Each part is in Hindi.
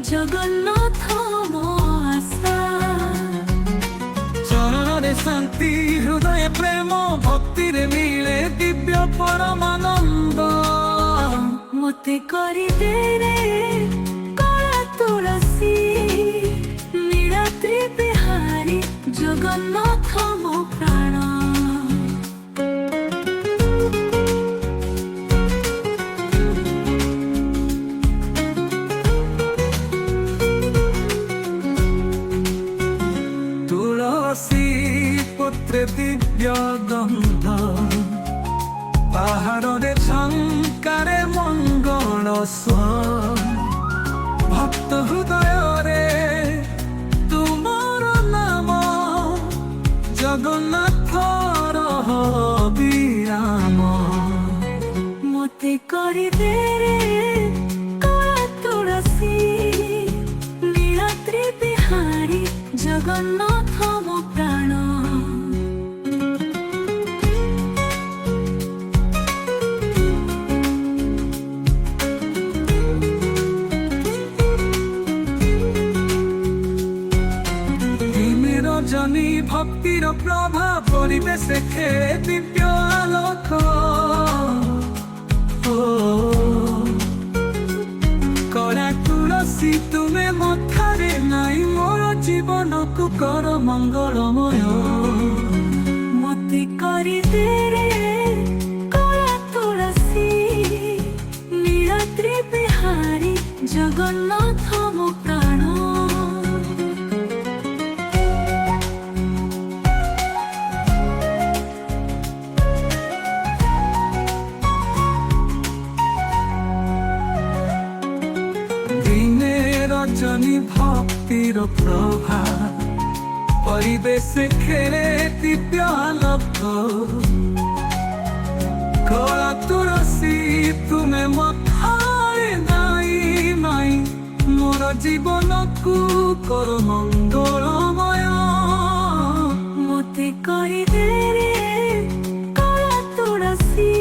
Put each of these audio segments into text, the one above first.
जगन्नाथ मो आशा। चरणरे शांति हृदय प्रेम भक्ति रे मिले दिव्य परमानंद। मते करी दे रे कला तुलसी नीलाद्रि बिहारी जगन्नाथ मो प्राण। तुलसी पुत्र दिव्य गंध पहाड़े झंकारे मंगल स्वर। भक्त हृदय रे तुमर नाम जगन्नाथ विराम। मते करी दे रे कला तुलसी नीलाद्रि बिहारी जगन्नाथ मो प्राण। रजनी भक्तिर प्रभा परिवेश खेले दिव्य आलोक। कला तुलसी तुम्हें मथारे नाई मोर जीवन को कर मंगलमय। मते करी दे रे कला तुलसी नीलाद्रि बिहारी जगन्नाथ मो प्राण। रजनी भक्तिर प्रभा परिवेश खेले दिव्य आलोक। कला तुलसी तुम्हें मथारे नाई माई मोर जीवन को कर मंगलमय। मते करी दे रे कला तुलसी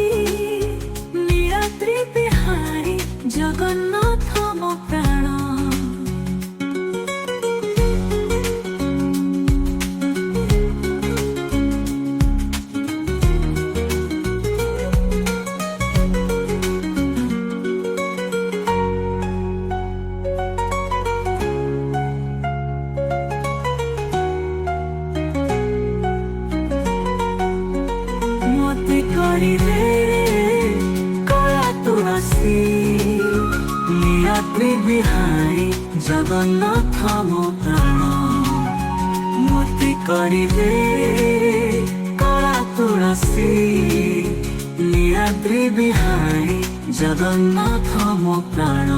नीलाद्रि बिहारी जगन्नाथ मो प्राण। करी दे रे कला तुलसी नीलाद्रि बिहारी जगन्नाथ मो प्राण। मते करी दे रे कला तुलसी नीलाद्रि बिहारी जगन्नाथ मो प्राण।